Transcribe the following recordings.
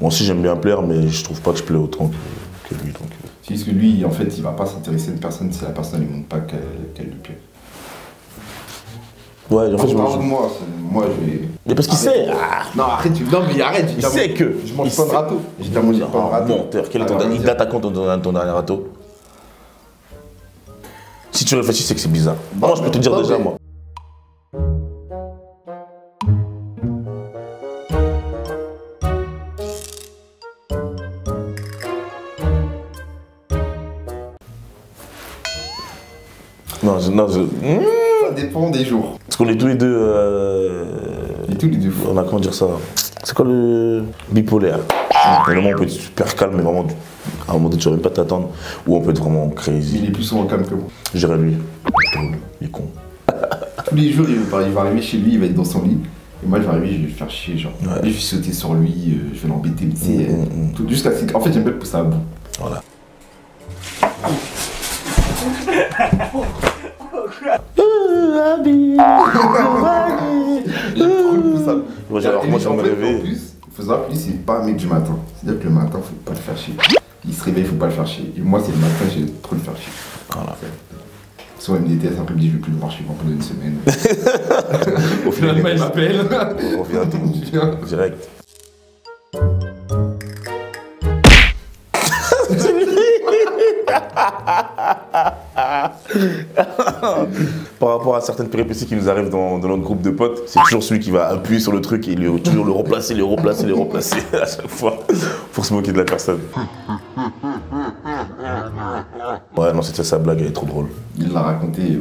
Moi aussi j'aime bien plaire, mais je trouve pas que je plais autant que lui. Donc. C'est juste que lui, en fait, il va pas s'intéresser à une personne si la personne ne lui montre pas qu'elle lui plaît. Ouais, en fait, moi, je vais. Mais parce qu'il sait. Non, arrête, non, mais arrête. Il sait que. Je mange pas de râteau. J'ai déjà mangé pas de râteau. Menteur, il date à quand ton dernier râteau? Si tu réfléchis, c'est que c'est bizarre. Moi, je peux te dire déjà, moi. Non, Ça dépend des jours. Parce qu'on est tous les deux. Et tous les deux fous. On a comment dire ça? C'est quoi le bipolaire? Vraiment, on peut être super calme, mais vraiment, à un moment donné, tu vas même pas t'attendre. Ou on peut être vraiment crazy. Il est plus souvent calme que moi. Je dirais lui. Il est con. Tous les jours, il va arriver chez lui, il va être dans son lit. Et moi, je vais arriver, je vais le faire chier. Genre, Ouais. je vais sauter sur lui, je vais l'embêter. Jusqu'à ce en fait, j'aime bien le pousser à bout. Voilà. Alors moi je vais me réveiller. Il faut savoir que lui, c'est pas un mec du matin. C'est-à-dire que le matin, faut pas le faire chier. Il se réveille, faut pas le faire chier. Et moi, c'est le matin, j'ai trop le faire chier. Voilà. Soit il me déteste, après il me dit je vais plus le voir chez moi pendant une semaine. Au final, il m'appelle. on revient direct. Par rapport à certaines péripéties qui nous arrivent dans notre groupe de potes, c'est toujours celui qui va appuyer sur le truc et toujours le remplacer à chaque fois pour se moquer de la personne. Ouais, non, c'était sa blague, elle est trop drôle. Il l'a raconté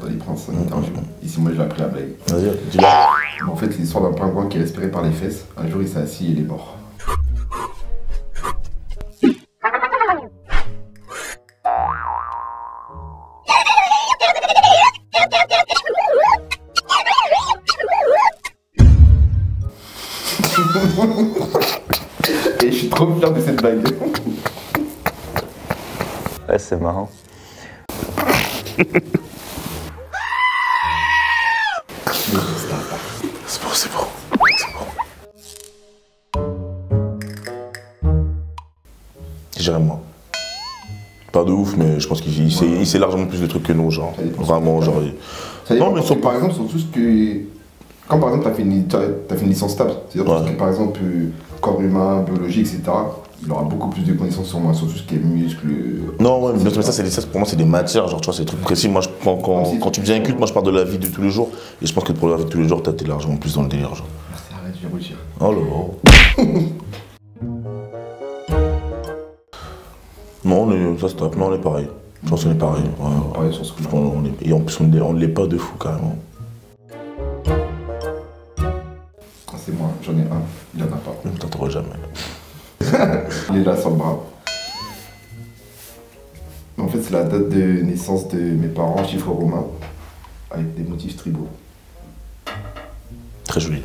dans les Princes en interview. Ici, moi, je l'ai appris la blague. Vas-y, dis-la. En fait, c'est l'histoire d'un pingouin qui est respiré par les fesses. Un jour, il s'est assis et il est mort. Et je suis trop fier de cette blague. Ouais, c'est marrant. C'est bon. J'irais moi. Pas de ouf, mais je pense qu'il sait largement plus de trucs que nous, genre. Vraiment, genre. Ça dépend, Non, mais parce que, par exemple, sur tout ce que. Quand par exemple, t'as fait une licence stable, c'est-à-dire tout ce qui est, par exemple, corps humain, biologie, etc., il aura beaucoup plus de connaissances sur moi, sur tout ce qui est muscles. Non, ouais, mais ça, pour moi, c'est des matières, genre, tu vois, c'est des trucs précis. Moi, quand tu me dis un culte, moi, je parle de la vie de tous les jours. Et je pense que pour la vie de tous les jours, t'es largement plus dans le délire, genre. Arrête, je vais rougir. Oh là là. Non, ça se tape, non, on est pareil. Je pense qu'on est pareil. Ouais. Pareil sur ce coup-là. Et en plus, on ne l'est pas de fou, carrément. C'est moi, j'en ai un, il en a pas. Je ne t'entendrai jamais. Il est là sur le bras. En fait, c'est la date de naissance de mes parents, chiffre romain, avec des motifs tribaux. Très joli.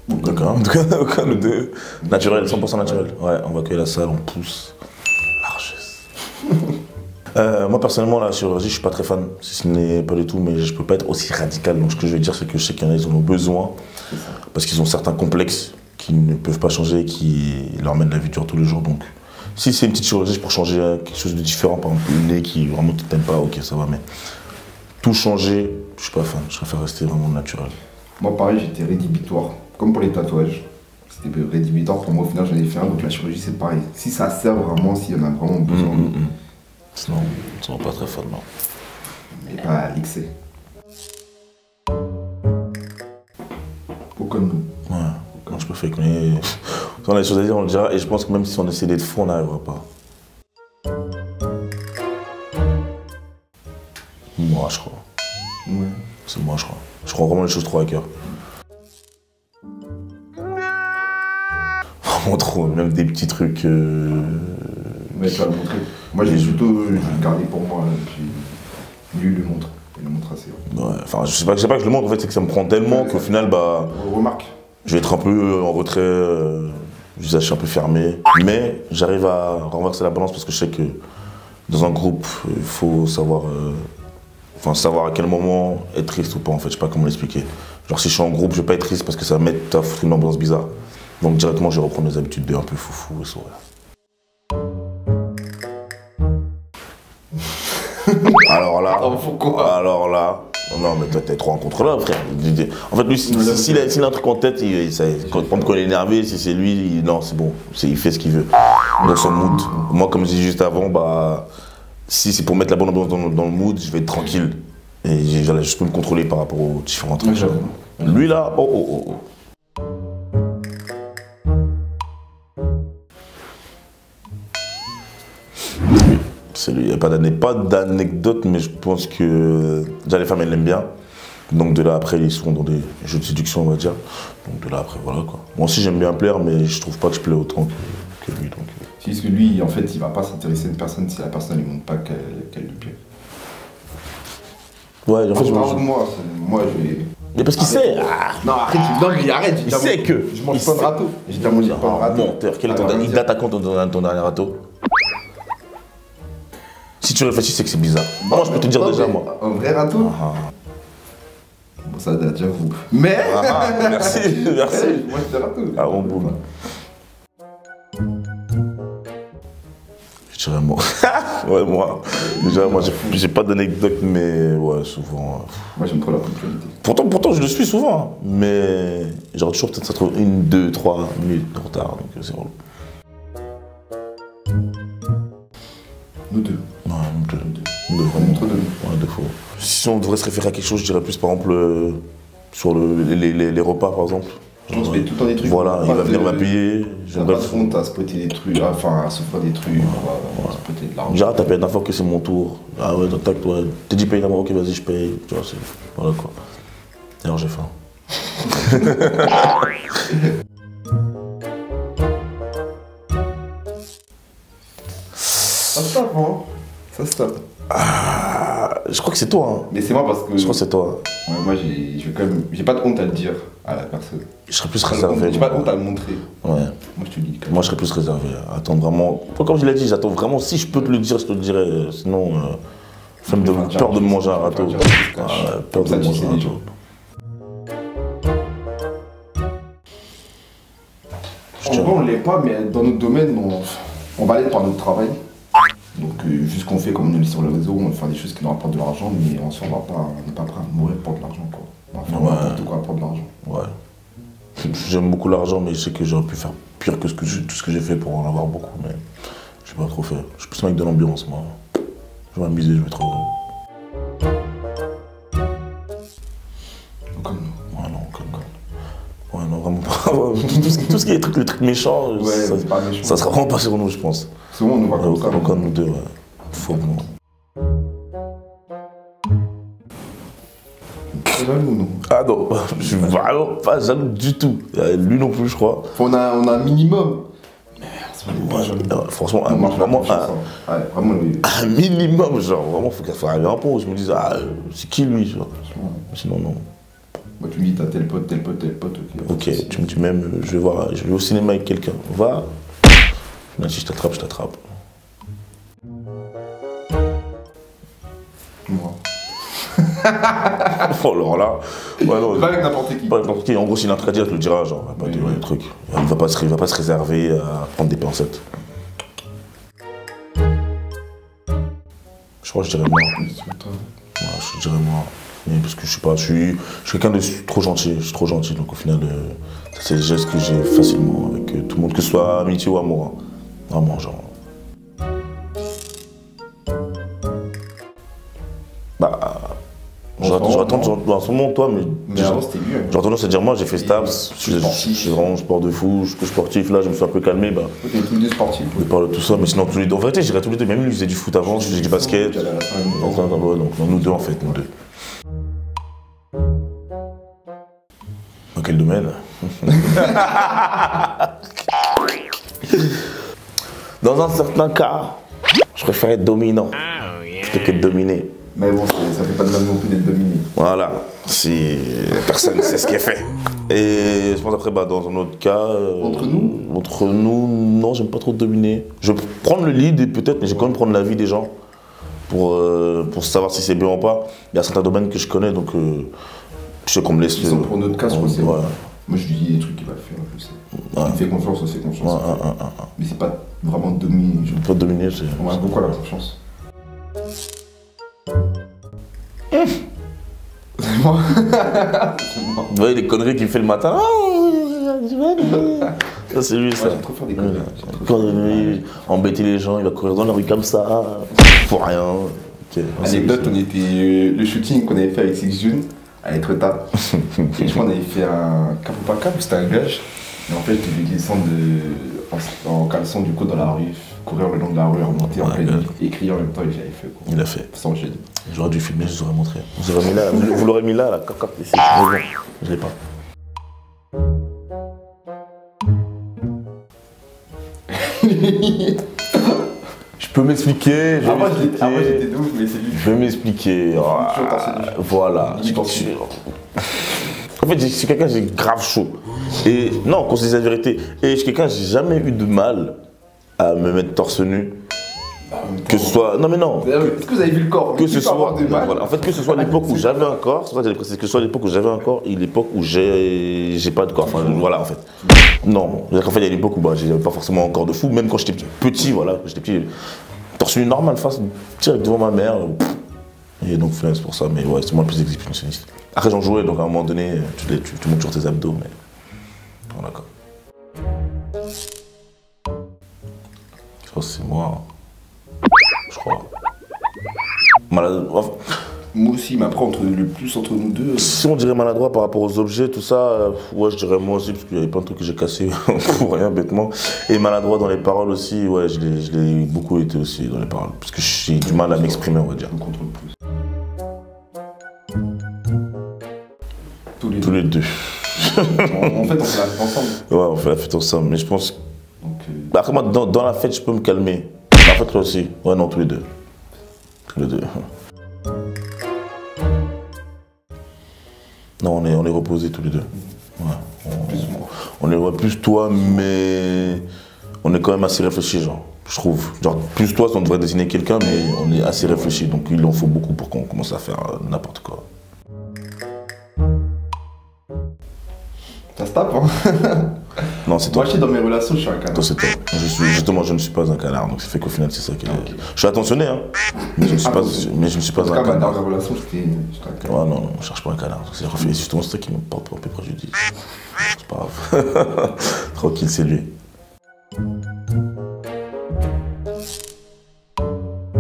D'accord. En tout cas, nous deux. Naturel, 100% naturel. Ouais, on va cueillir la salle, on pousse. Largesse. Moi, personnellement, la chirurgie, je suis pas très fan. Si ce n'est pas du tout, mais je peux pas être aussi radical. Donc, ce que je veux dire, c'est que je sais qu'il y en a, ils en ont besoin. Parce qu'ils ont certains complexes qui ne peuvent pas changer, qui leur mènent la vie dure tous les jours. Donc, si c'est une petite chirurgie pour changer quelque chose de différent, par exemple, le nez qui vraiment tu t'aimes pas, ok, ça va, mais tout changer, je suis pas fan. Je préfère rester vraiment naturel. Moi, pareil, j'étais rédhibitoire. Comme pour les tatouages. C'était rédhibitoire pour moi, au final, j'en ai fait un. Donc, la chirurgie, c'est pareil. Si ça sert vraiment, s'il y en a vraiment besoin. Sinon, ils sont pas très fans, non. Mais pas à l'excès. Aucun de nous. Ouais, moi je peux fake, mais si on a des choses à dire, on le dira. Et je pense que même si on essaie d'être fou, on n'arrivera pas. Moi, je crois. Ouais. C'est moi, je crois. Je crois vraiment les choses trop à cœur. Vraiment trop, même des petits trucs. Mais tu vas le montrer. Moi, j'ai plutôt gardé pour moi. Puis lui, il le montre. Il le montre assez. Ouais, enfin, je sais pas que je le montre, en fait, c'est que ça me prend tellement qu'au final, bah. Remarque. Je vais être un peu en retrait, visage un peu fermé. Mais j'arrive à renverser la balance parce que je sais que dans un groupe, il faut savoir. Savoir à quel moment être triste ou pas, en fait. Je sais pas comment l'expliquer. Genre si je suis en groupe, je vais pas être triste parce que ça va mettre à foutre une ambiance bizarre. Donc directement, je vais reprendre mes habitudes de un peu foufou et sourire. Alors là, alors là, non mais toi t'es trop un contrôleur frère. En fait lui, s'il a un truc en tête, quand il est énervé, si c'est lui, non c'est bon, il fait ce qu'il veut. Dans son mood. Moi comme je dis juste avant, bah si c'est pour mettre la bonne ambiance dans le mood, je vais être tranquille. Et je peux me contrôler par rapport aux différents trucs. Lui là, oh. Il n'y a pas d'anecdote, mais je pense que déjà les femmes elles l'aiment bien. Donc de là après ils sont dans des jeux de séduction on va dire. Donc de là après voilà quoi. Moi aussi j'aime bien plaire mais je trouve pas que je plais autant que lui. Donc. C'est juste que lui en fait il va pas s'intéresser à une personne si la personne ne lui montre pas qu'elle lui plaît. Ouais en fait moi je vais. Mais parce qu'il sait. Non arrête, il sait que. Je mange pas de râteau. J'ai déjà mangé pas de râteau. Menteur, il date à quand ton dernier râteau? Si tu réfléchis, c'est que c'est bizarre. Moi, je peux te dire déjà, moi. Un vrai râteau? Bon, ça date, j'avoue. Mais. Merci. Moi, je te râteau. Ah bon, boum. Je dirais moi. Ouais, moi. Déjà, moi, j'ai pas d'anecdote, mais ouais, souvent. Moi, j'aime trop la ponctualité. Pourtant, je le suis souvent, hein, mais j'aurais toujours peut-être ça trouve 1, 2, 3 minutes de retard, donc c'est relou. Nous deux. Ouais, nous deux. Ouais, 2 fois. Si on devrait se référer à quelque chose, je dirais plus par exemple sur les repas par exemple. On se fait tout le temps des trucs. Voilà, il va venir m'appuyer. J'ai pas de honte à spotter des trucs, enfin à s'offrir des trucs, à spotter de l'argent. Déjà, t'as payé la fois que c'est mon tour. Ah ouais, tac, toi. T'es dit paye d'abord, ok, vas-y, je paye. Tu vois, c'est. Voilà quoi. D'ailleurs, j'ai faim. Ça se tape, hein. Ça se tape. Je crois que c'est toi, hein. Mais c'est moi parce que. Je crois que c'est toi. Ouais, moi j'ai pas de honte à le dire à la personne. Je serais plus réservé. J'ai pas de honte à le montrer. Ouais. Moi je te le dis. Moi je serais plus réservé. Attends vraiment. Comme je l'ai dit, j'attends vraiment. Si je peux te le dire, je te le dirai. Sinon, peur de me manger un râteau. Peur de me manger un râteau. En vrai on l'est pas, mais dans notre domaine, on va aller par notre travail. Donc juste qu'on fait comme on le dit sur le réseau, on va faire des choses qui nous rapportent de l'argent, mais en soi on n'est pas prêt à mourir pour de l'argent quoi. On va faire n'importe quoi pour de l'argent. Ouais. J'aime beaucoup l'argent, mais je sais que j'aurais pu faire pire que tout ce que j'ai fait pour en avoir beaucoup, mais j'ai pas trop fait. Je suis plus un mec de l'ambiance moi. Je vais m'amuser, je vais être heureux. Comme nous. Ouais non, comme. Ouais non, vraiment pas. tout ce qui est les trucs méchants, ouais, ça sera vraiment pas sur nous je pense. Souvent on nous voit comme ça. Encore nous deux, ouais. Faut bon. Jaloux, non? Ah non, je suis vraiment pas jaloux du tout. Lui non plus, je crois. On a un minimum. Merde, franchement, vraiment un minimum, genre, vraiment, faut arriver à un point où je me dise, c'est qui lui, genre. Sinon, non. Moi, tu me dis, t'as tel pote, ok. Ok, tu me dis même, je vais au cinéma avec quelqu'un. Va. Même si je t'attrape, je t'attrape. Moi. Oh alors là, ouais, non, pas avec n'importe qui. Pas avec n'importe qui. En gros, s'il a un truc à dire, je le dirai, genre, pas de truc. Il va pas se réserver à prendre des pincettes. Je crois que je dirais moi. Ouais, je dirais moi. Mais parce que je suis quelqu'un de trop gentil, je suis trop gentil, donc au final, c'est des gestes que j'ai facilement avec tout le monde, que ce soit amitié ou amour. Hein. Vraiment, genre. Bah. J'aurais tendance, en ce moment, toi, mais avant, c'était mieux. J'aurais tendance à dire, moi, j'ai fait STAPS, je suis vraiment sport de fou, je suis sportif, là, je me suis un peu calmé. Bah, t'es tous les deux sportifs. De parler de tout ça, mais sinon, tous les deux. En vérité, je dirais tous les deux. Même lui, il faisait du foot avant, je faisais du basket. Donc, nous deux, en fait, nous deux. Dans quel domaine? Dans un certain cas, je préfère être dominant plutôt que de dominer. Mais bon, ça fait pas de mal non plus d'être dominé. Voilà, si personne sait ce qui est fait. Et je pense après, dans un autre cas... Entre nous, non, j'aime pas trop dominer. Je vais prendre le lead peut-être, mais j'ai quand même prendre l'avis des gens pour savoir si c'est bien ou pas. Il y a certains domaines que je connais, donc Je sais qu'on me laisse. Pour notre cas, je crois que c'est. Ouais. Moi, je lui dis des trucs qu'il va faire, je sais. Il me fait confiance, on se fait confiance. Mais c'est pas vraiment dominer. Pas dominer, c'est. On a beaucoup à la confiance. C'est moi. Vous voyez les conneries qu'il fait le matin. Ça, c'est lui, ça. J'aime trop faire des conneries. Embêter les gens, il va courir dans la rue comme ça, pour rien. Okay. Anecdote, on était. Le shooting qu'on avait fait avec Six June, à être tard. Et je crois qu'on avait fait un cap ou pas cap, c'était un gage. Et en fait, je devais descendre en caleçon du coup dans la rue, courir le long de la rue, remonter en pleine nuit, et crier en même temps, et j'avais fait. Quoi. Il a fait. Sans gêne. J'aurais dû filmer, je vous aurais montré. Vous l'aurez mis là, cocotte ici. Mais bon, je l'ai pas. Je peux m'expliquer. Moi j'étais de ouf, mais c'est lui. Je vais m'expliquer. Voilà. En fait, je suis quelqu'un, j'ai grave chaud. Et non, qu'on se dise la vérité. Et je suis quelqu'un, j'ai jamais eu de mal à me mettre torse nu. Que ce soit. Non, mais non. Est-ce que vous avez vu le corps? Que ce soit. Voilà. En fait, que ce soit l'époque où j'avais un corps, c'est ça que ce soit l'époque où j'avais un corps et l'époque où j'ai pas de corps. Enfin, voilà, en fait. Non. En fait, il y a l'époque où j'avais pas forcément un corps de fou. Même quand j'étais petit, voilà. J'étais petit. Torse nu normal, face direct devant ma mère. Et donc, c'est pour ça. Mais ouais, c'est moi le plus exhibitionniste. Après, j'en jouais, donc à un moment donné, tu montes toujours tes abdos, mais. Voilà, quoi. Je pense que c'est moi. Je crois. Maladroit. Moi aussi, mais après, le plus entre nous deux. Si on dirait maladroit par rapport aux objets, tout ça, ouais, je dirais moi aussi, parce qu'il y avait plein de trucs que j'ai cassés pour rien, bêtement. Et maladroit dans les paroles aussi, ouais, je l'ai beaucoup été aussi dans les paroles. Parce que j'ai du mal à m'exprimer, on va dire. On contrôle plus. Tous les deux. En fait, on fait la fête ensemble. Ouais, on fait la fête ensemble, mais je pense. Donc, après, moi, dans la fête, je peux me calmer. En fait, toi aussi. Ouais, non, tous les deux. Tous les deux. Non, on est reposés tous les deux. Ouais. On est plus toi, mais on est quand même assez réfléchi, genre. Je trouve. Genre, plus toi, on devrait désigner quelqu'un, mais on est assez réfléchi. Donc, il en faut beaucoup pour qu'on commence à faire n'importe quoi. Ça se tape, hein? Non, c'est toi. Moi, je suis dans mes relations, je suis un canard. Toi, c'est toi. Justement, je ne suis pas un canard, donc ça fait qu'au final, c'est ça qui est. Okay. Je suis attentionné, hein. Mais je ne suis pas un canard. Dans mes relations, j'étais un canard. Ouais, non, je cherche pas un canard. C'est justement ça qui me porte préjudice. C'est pas grave. Tranquille, c'est lui.